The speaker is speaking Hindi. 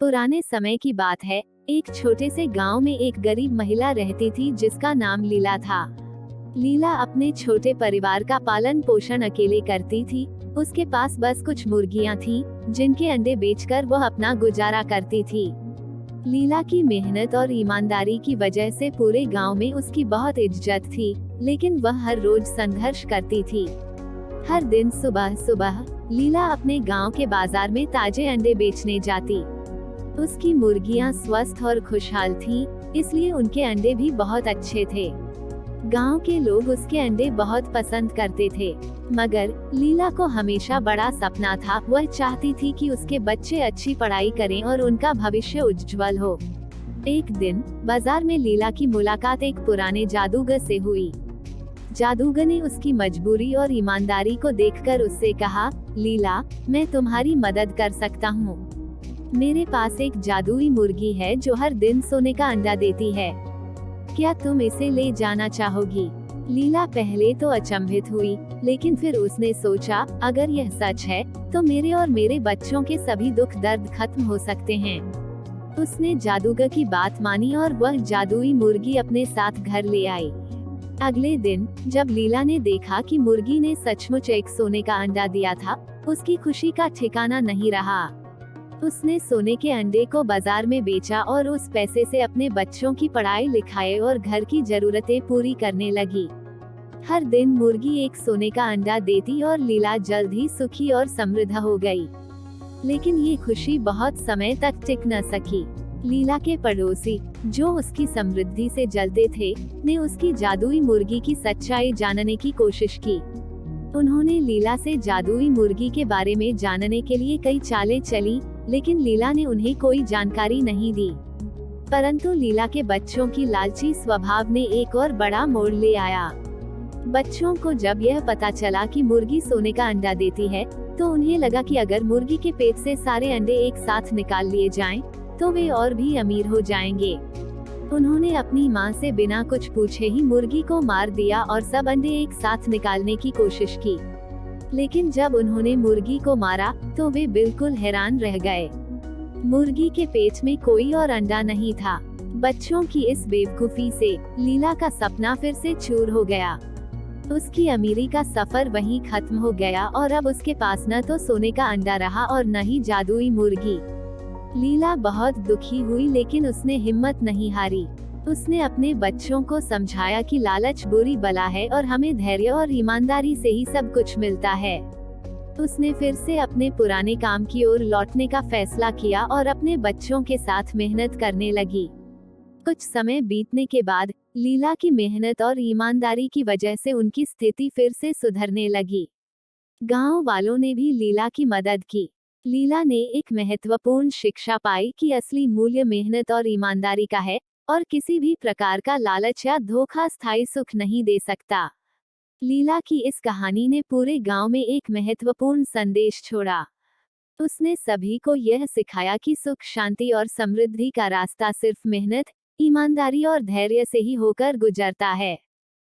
पुराने समय की बात है। एक छोटे से गांव में एक गरीब महिला रहती थी जिसका नाम लीला था। लीला अपने छोटे परिवार का पालन पोषण अकेले करती थी। उसके पास बस कुछ मुर्गियां थीं, जिनके अंडे बेचकर वह अपना गुजारा करती थी। लीला की मेहनत और ईमानदारी की वजह से पूरे गांव में उसकी बहुत इज्जत थी, लेकिन वह हर रोज संघर्ष करती थी। हर दिन सुबह सुबह लीला अपने गांव के बाजार में ताजे अंडे बेचने जाती। उसकी मुर्गियां स्वस्थ और खुशहाल थीं, इसलिए उनके अंडे भी बहुत अच्छे थे। गांव के लोग उसके अंडे बहुत पसंद करते थे। मगर लीला को हमेशा बड़ा सपना था। वह चाहती थी कि उसके बच्चे अच्छी पढ़ाई करें और उनका भविष्य उज्जवल हो। एक दिन बाजार में लीला की मुलाकात एक पुराने जादूगर से हुई। जादूगर ने उसकी मजबूरी और ईमानदारी को देखकर उससे कहा, लीला, मैं तुम्हारी मदद कर सकता हूँ। मेरे पास एक जादुई मुर्गी है जो हर दिन सोने का अंडा देती है। क्या तुम इसे ले जाना चाहोगी? लीला पहले तो अचंभित हुई, लेकिन फिर उसने सोचा, अगर यह सच है तो मेरे और मेरे बच्चों के सभी दुख दर्द खत्म हो सकते हैं। उसने जादूगर की बात मानी और वह जादुई मुर्गी अपने साथ घर ले आई। अगले दिन जब लीला ने देखा कि मुर्गी ने सचमुच एक सोने का अंडा दिया था, उसकी खुशी का ठिकाना नहीं रहा। उसने सोने के अंडे को बाजार में बेचा और उस पैसे से अपने बच्चों की पढ़ाई लिखाई और घर की जरूरतें पूरी करने लगी। हर दिन मुर्गी एक सोने का अंडा देती और लीला जल्द ही सुखी और समृद्ध हो गई। लेकिन ये खुशी बहुत समय तक टिक न सकी। लीला के पड़ोसी, जो उसकी समृद्धि से जलते थे, ने उसकी जादुई मुर्गी की सच्चाई जानने की कोशिश की। उन्होंने लीला से जादुई मुर्गी के बारे में जानने के लिए कई चालें चली, लेकिन लीला ने उन्हें कोई जानकारी नहीं दी। परंतु लीला के बच्चों की लालची स्वभाव ने एक और बड़ा मोड़ ले आया। बच्चों को जब यह पता चला कि मुर्गी सोने का अंडा देती है, तो उन्हें लगा कि अगर मुर्गी के पेट से सारे अंडे एक साथ निकाल लिए जाएं, तो वे और भी अमीर हो जाएंगे। उन्होंने अपनी माँ से बिना कुछ पूछे ही मुर्गी को मार दिया और सब अंडे एक साथ निकालने की कोशिश की। लेकिन जब उन्होंने मुर्गी को मारा, तो वे बिल्कुल हैरान रह गए। मुर्गी के पेट में कोई और अंडा नहीं था। बच्चों की इस बेवकूफी से लीला का सपना फिर से चूर हो गया। उसकी अमीरी का सफर वहीं खत्म हो गया और अब उसके पास न तो सोने का अंडा रहा और न ही जादुई मुर्गी। लीला बहुत दुखी हुई, लेकिन उसने हिम्मत नहीं हारी। उसने अपने बच्चों को समझाया कि लालच बुरी बला है और हमें धैर्य और ईमानदारी से ही सब कुछ मिलता है। उसने फिर से अपने पुराने काम की ओर लौटने का फैसला किया और अपने बच्चों के साथ मेहनत करने लगी। कुछ समय बीतने के बाद लीला की मेहनत और ईमानदारी की वजह से उनकी स्थिति फिर से सुधरने लगी। गांव वालों ने भी लीला की मदद की। लीला ने एक महत्वपूर्ण शिक्षा पाई कि असली मूल्य मेहनत और ईमानदारी का है, और किसी भी प्रकार का लालच या धोखा स्थायी सुख नहीं दे सकता। लीला की इस कहानी ने पूरे गांव में एक महत्वपूर्ण संदेश छोड़ा। उसने सभी को यह सिखाया कि सुख, शांति और समृद्धि का रास्ता सिर्फ मेहनत, ईमानदारी और धैर्य से ही होकर गुजरता है।